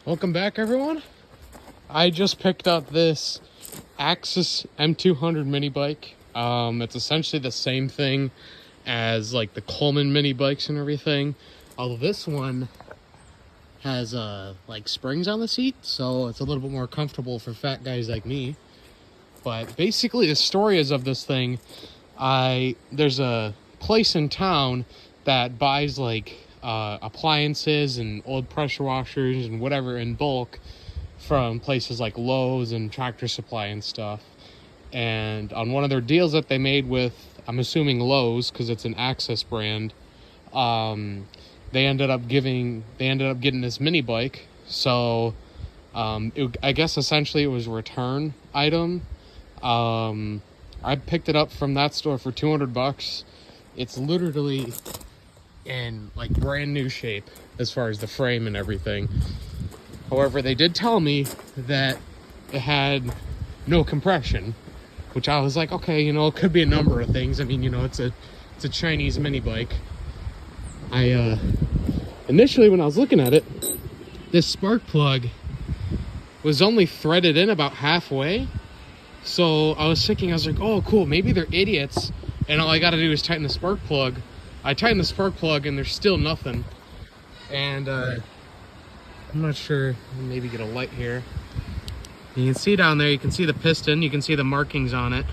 Welcome back, everyone. I just picked up this Axis M200 mini bike. It's essentially the same thing as like the Coleman mini bikes and everything. Although this one has like springs on the seat, so it's a little bit more comfortable for fat guys like me. But basically the story is of this thing, there's a place in town that buys like appliances and old pressure washers and whatever in bulk from places like Lowe's and Tractor Supply and stuff. And on one of their deals that they made with, I'm assuming Lowe's, because it's an Axis brand, they ended up getting this mini bike. So I guess essentially it was a return item. I picked it up from that store for $200. It's literally in like brand new shape as far as the frame and everything. However, they did tell me that it had no compression, which I was like, okay, you know, it could be a number of things. I mean, you know, it's a Chinese mini bike. I initially, when I was looking at it, this spark plug was only threaded in about halfway. So I was thinking, I was like, oh, cool, maybe they're idiots, and all I got to do is tighten the spark plug. I tightened the spark plug, and there's still nothing. And I'm not sure, maybe get a light here. You can see down there, you can see the piston, you can see the markings on it,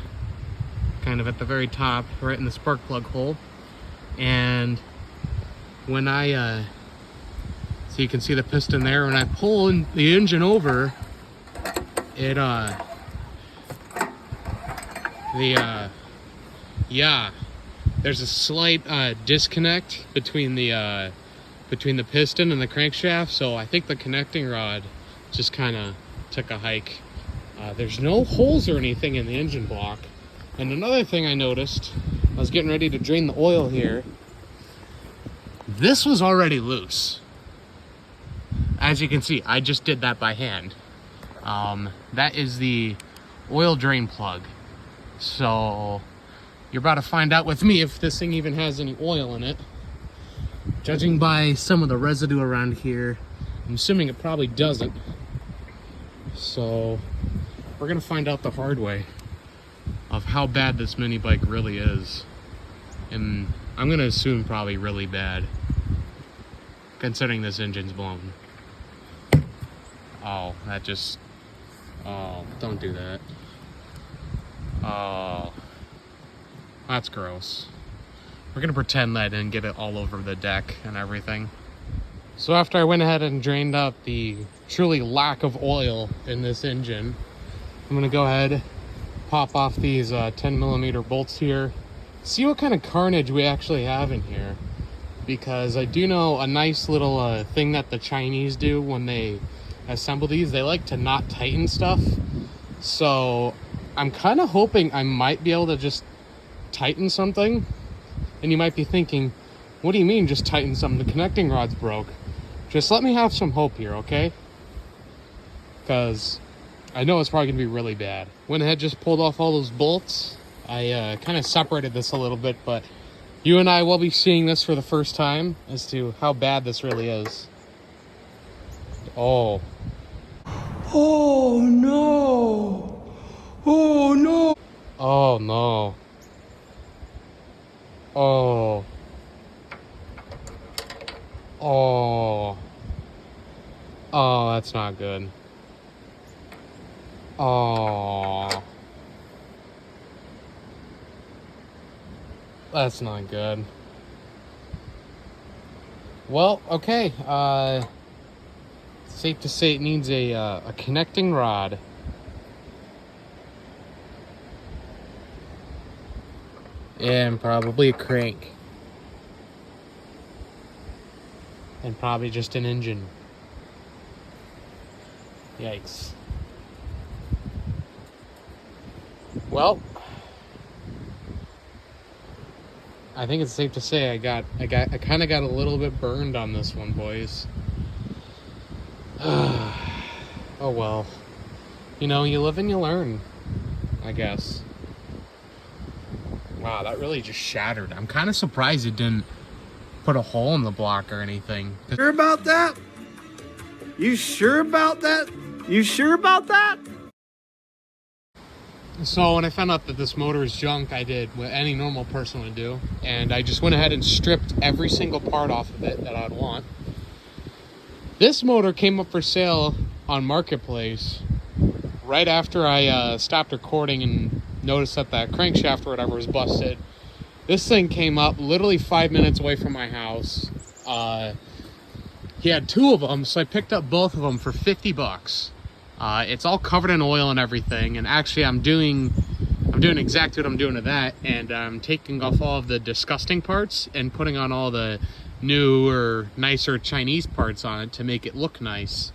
kind of at the very top, right in the spark plug hole. And when I, so you can see the piston there, when I pull the engine over, it, there's a slight disconnect between the piston and the crankshaft, so I think the connecting rod just kind of took a hike. There's no holes or anything in the engine block. And another thing I noticed, I was getting ready to drain the oil here. This was already loose. As you can see, I just did that by hand. That is the oil drain plug. So you're about to find out with me if this thing even has any oil in it. Judging by some of the residue around here, I'm assuming it probably doesn't. So we're gonna find out the hard way of how bad this mini bike really is. And I'm gonna assume probably really bad, considering this engine's blown. Oh, don't do that. Oh, that's gross. We're gonna pretend that I didn't get it all over the deck and everything. So after I went ahead and drained out the truly lack of oil in this engine, I'm gonna go ahead, pop off these 10mm bolts here, see what kind of carnage we actually have in here. Because I do know a nice little thing that the Chinese do when they assemble these, they like to not tighten stuff. So I'm kind of hoping I might be able to just tighten something. And you might be thinking, what do you mean just tighten something? The connecting rod's broke. Just let me have some hope here, okay? Because I know it's probably going to be really bad. Went ahead, just pulled off all those bolts. I kind of separated this a little bit, but you and I will be seeing this for the first time as to how bad this really is. Oh. Oh no! Oh no! Oh no. Oh. Oh. Oh, that's not good. Oh. That's not good. Well, okay. Safe to say it needs a connecting rod. And probably a crank. And probably just an engine. Yikes. Well, I think it's safe to say I kind of got a little bit burned on this one, boys. Oh well. You know, you live and you learn, I guess. Wow, that really just shattered. I'm kind of surprised it didn't put a hole in the block or anything. Hear about that? You sure about that? You sure about that? So when I found out that this motor is junk, I did what any normal person would do, and I just went ahead and stripped every single part off of it that I'd want. This motor came up for sale on Marketplace right after I stopped recording and noticed that that crankshaft or whatever was busted. This thing came up literally 5 minutes away from my house. He had two of them, so I picked up both of them for 50 bucks. It's all covered in oil and everything, and actually I'm doing exactly what I'm doing to that, and I'm taking off all of the disgusting parts and putting on all the newer, nicer Chinese parts on it to make it look nice.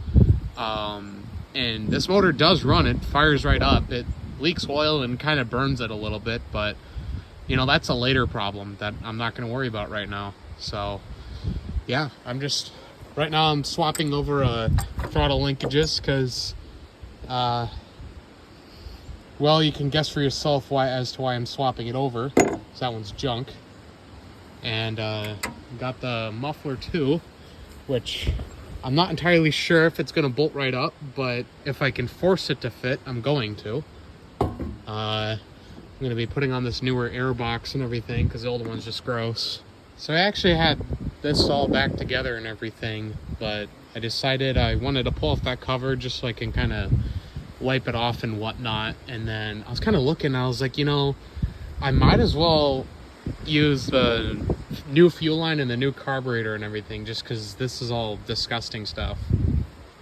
And this motor does run, it fires right up, it leaks oil and kind of burns it a little bit, but you know, that's a later problem that I'm not going to worry about right now. So yeah, right now I'm swapping over throttle linkages because well, you can guess for yourself as to why I'm swapping it over. So that one's junk. And got the muffler too, which I'm not entirely sure if it's going to bolt right up, but if I can force it to fit, I'm going to. I'm going to be putting on this newer air box and everything because the old one's just gross. So I actually had this all back together and everything, but I decided I wanted to pull off that cover just so I can kind of wipe it off and whatnot. And then I was kind of looking, I was like, you know, I might as well use the new fuel line and the new carburetor and everything just because this is all disgusting stuff.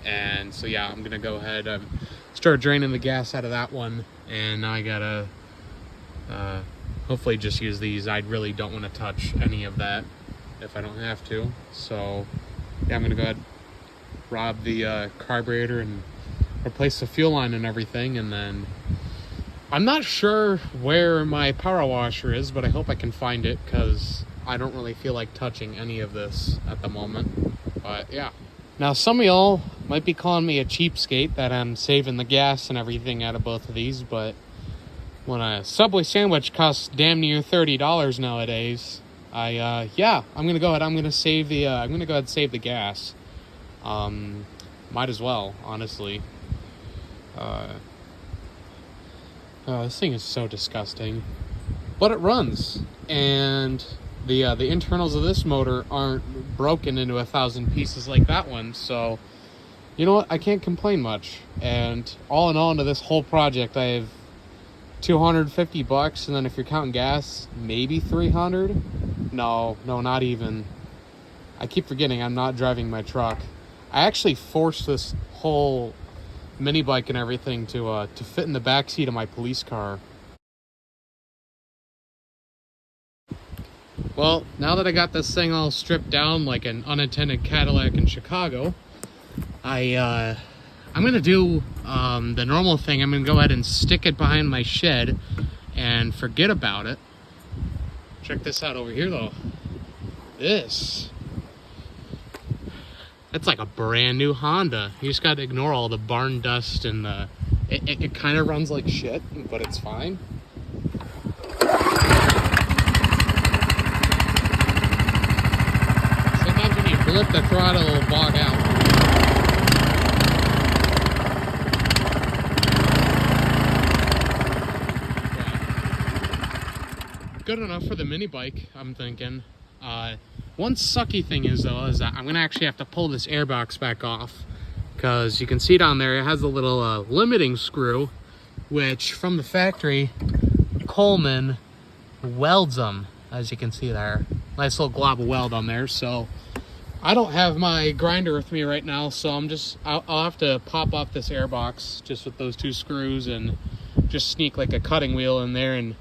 And so yeah, I'm gonna go ahead and start draining the gas out of that one, and now I gotta hopefully just use these. I really don't want to touch any of that if I don't have to. So yeah, I'm gonna go ahead, rob the carburetor and replace the fuel line and everything, and then I'm not sure where my power washer is, but I hope I can find it because I don't really feel like touching any of this at the moment. But yeah. Now some of y'all might be calling me a cheapskate that I'm saving the gas and everything out of both of these, but when a Subway sandwich costs damn near $30 nowadays, I'm gonna go ahead. I'm gonna go ahead and save the gas. Might as well, honestly. This thing is so disgusting, but it runs, and the internals of this motor aren't broken into 1,000 pieces like that one. So you know what? I can't complain much. And all in all, into this whole project, I have 250 bucks, and then if you're counting gas, maybe 300. No, not even. I keep forgetting I'm not driving my truck. I actually forced this whole mini bike and everything to fit in the back seat of my police car. Well, now that I got this thing all stripped down like an unattended Cadillac in Chicago, I'm gonna do the normal thing. I'm gonna go ahead and stick it behind my shed and forget about it. Check this out over here though. It's like a brand new Honda. You just gotta ignore all the barn dust and it kind of runs like shit, but it's fine. Sometimes when you flip the throttle, it'll bog out. But good enough for the mini bike, I'm thinking. One sucky thing is that I'm gonna actually have to pull this airbox back off, because you can see down there it has a little limiting screw, which from the factory Coleman welds them, as you can see there. Nice little glob of weld on there. So I don't have my grinder with me right now, so I'll have to pop off this airbox just with those two screws and just sneak like a cutting wheel in there and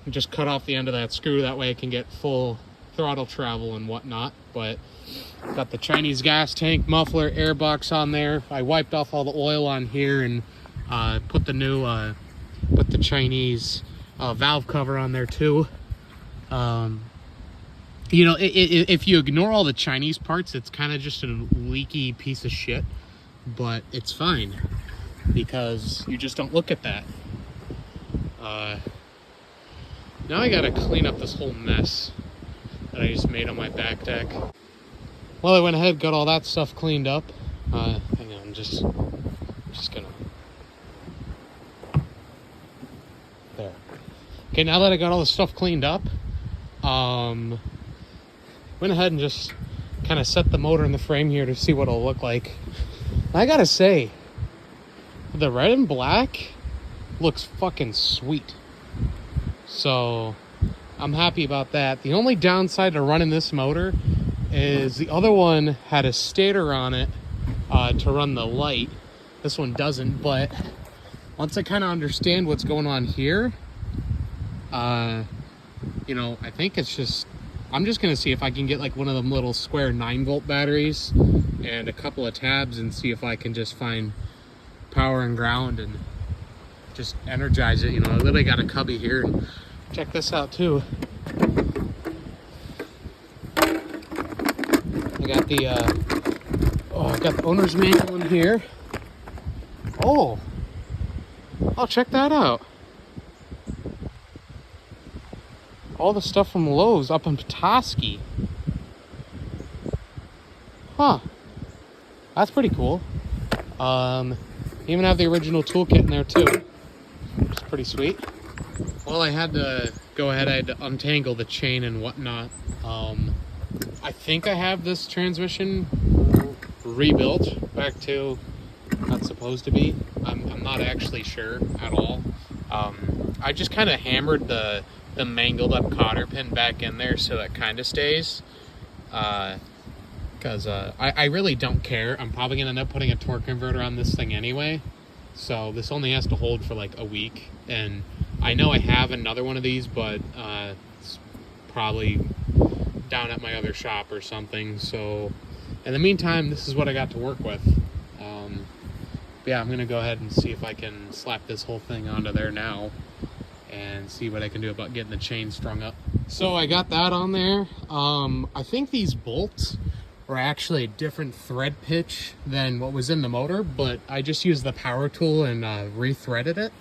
just cut off the end of that screw. That way I can get full throttle travel and whatnot. But got the Chinese gas tank, muffler, airbox on there. I wiped off all the oil on here and put the Chinese valve cover on there too. You know, if you ignore all the Chinese parts, it's kind of just a leaky piece of shit, but it's fine because you just don't look at that. Now I gotta clean up this whole mess that I just made on my back deck. Well, I went ahead, got all that stuff cleaned up. Hang on, just gonna, there. Okay, now that I got all the stuff cleaned up, went ahead and just kind of set the motor in the frame here to see what it'll look like. I gotta say, the red and black looks fucking sweet. So I'm happy about that. The only downside to running this motor is the other one had a stator on it to run the light. This one doesn't, but once I kind of understand what's going on here, you know, I think it's just, I'm just gonna see if I can get like one of them little square 9-volt batteries and a couple of tabs and see if I can just find power and ground and just energize it. You know, I literally got a cubby here, and check this out too. I got the I got the owner's manual in here. Oh, check that out. All the stuff from Lowe's up in Petoskey. Huh. That's pretty cool. Even have the original toolkit in there too. Which is pretty sweet. Well, I had to go ahead, I had to untangle the chain and whatnot. I think I have this transmission rebuilt back to how it's supposed to be. I'm not actually sure at all. I just kind of hammered the mangled up cotter pin back in there so it kind of stays. Because I really don't care. I'm probably going to end up putting a torque converter on this thing anyway. So this only has to hold for like a week. And I know I have another one of these, but it's probably down at my other shop or something. So in the meantime, this is what I got to work with. But yeah, I'm going to go ahead and see if I can slap this whole thing onto there now and see what I can do about getting the chain strung up. So I got that on there. I think these bolts were actually a different thread pitch than what was in the motor, but I just used the power tool and re-threaded it,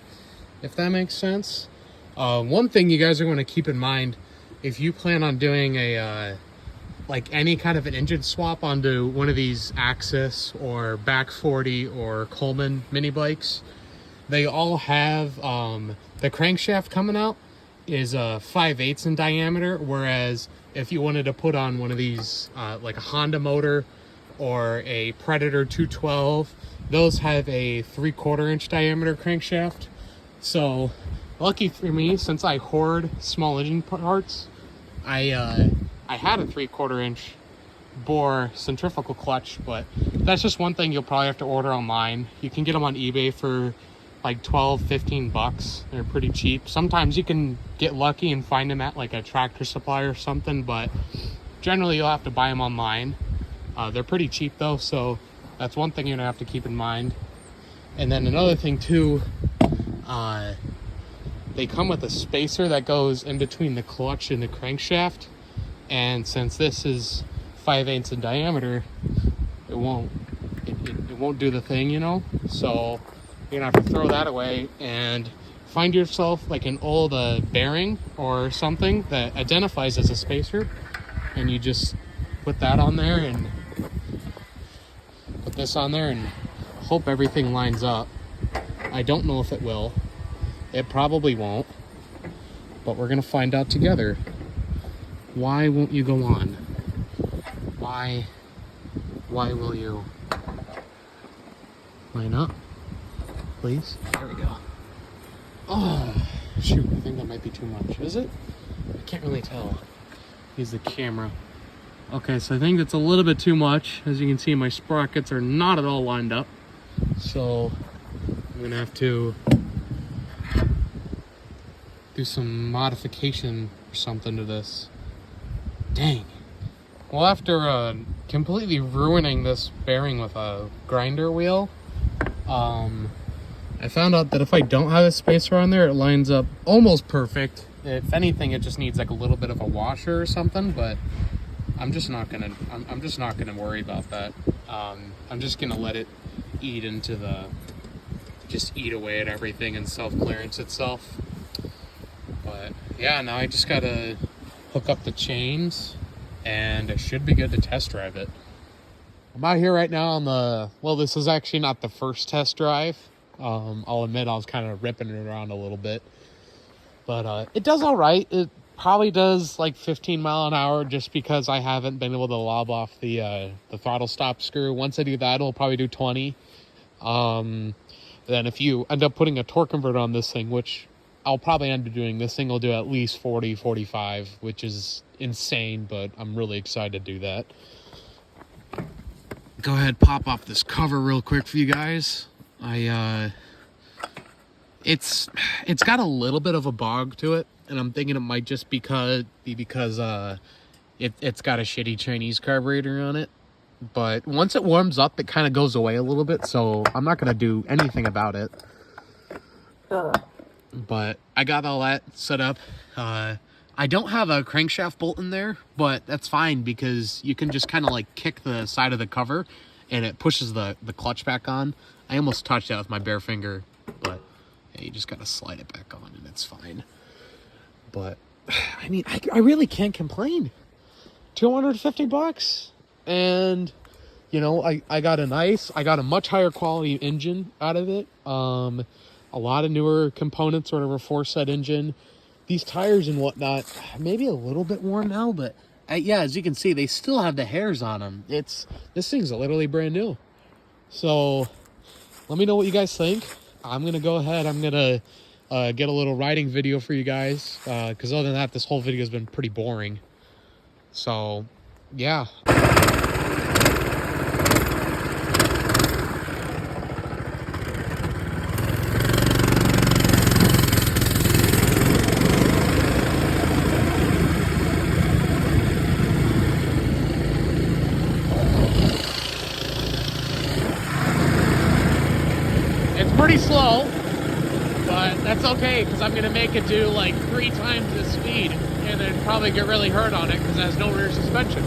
if that makes sense. One thing you guys are going to keep in mind, if you plan on doing a like any kind of an engine swap onto one of these Axis or Back 40 or Coleman mini bikes, they all have the crankshaft coming out is 5/8 in diameter, whereas if you wanted to put on one of these like a Honda motor or a Predator 212, those have a 3/4 inch diameter crankshaft. So lucky for me, since I hoard small engine parts, I had a 3/4 inch bore centrifugal clutch, but that's just one thing you'll probably have to order online. You can get them on eBay for like 12-15 bucks. They're pretty cheap. Sometimes you can get lucky and find them at like a Tractor Supply or something, but generally you'll have to buy them online. They're pretty cheap though, so that's one thing you're gonna have to keep in mind. And then another thing too, they come with a spacer that goes in between the clutch and the crankshaft, and since this is 5/8 in diameter, it won't do the thing, you know. So you're gonna have to throw that away and find yourself like an old bearing or something that identifies as a spacer, and you just put that on there and put this on there and hope everything lines up. I don't know if it will. It probably won't, but we're gonna find out together. Why won't you go on? Why will you line up? Please. There we go. Oh, shoot. I think that might be too much. Is it? I can't really tell. Use the camera. Okay, so I think that's a little bit too much. As you can see, my sprockets are not at all lined up. So I'm going to have to do some modification or something to this. Dang. Well, after completely ruining this bearing with a grinder wheel, I found out that if I don't have a spacer on there, it lines up almost perfect. If anything, it just needs like a little bit of a washer or something, but I'm just not gonna worry about that. I'm just gonna let it eat away at everything and self-clearance itself. But yeah, now I just gotta hook up the chains and I should be good to test drive it. I'm out here right now on the, well, this is actually not the first test drive. I'll admit I was kind of ripping it around a little bit. But it does all right. It probably does like 15 mile an hour just because I haven't been able to lob off the throttle stop screw. Once I do that, it'll probably do 20. Then if you end up putting a torque converter on this thing, which I'll probably end up doing, this thing will do at least 40, 45, which is insane, but I'm really excited to do that. Go ahead, pop off this cover real quick for you guys. It's got a little bit of a bog to it, and I'm thinking it might just be because it's got a shitty Chinese carburetor on it. But once it warms up, it kind of goes away a little bit, so I'm not gonna do anything about it. But I got all that set up. I don't have a crankshaft bolt in there, but that's fine because you can just kind of like kick the side of the cover and it pushes the clutch back on. I almost touched that with my bare finger, but yeah, you just gotta slide it back on and it's fine. But I mean, I really can't complain. $250, and you know, I got a much higher quality engine out of it. A lot of newer components, sort of a 4-set engine. These tires and whatnot, maybe a little bit worn now, but yeah, as you can see, they still have the hairs on them. This thing's literally brand new. So let me know what you guys think. I'm gonna go ahead. I'm gonna get a little riding video for you guys, because other than that, this whole video has been pretty boring. So yeah. Pretty slow, but that's okay because I'm gonna make it do like 3 times the speed and then probably get really hurt on it because it has no rear suspension.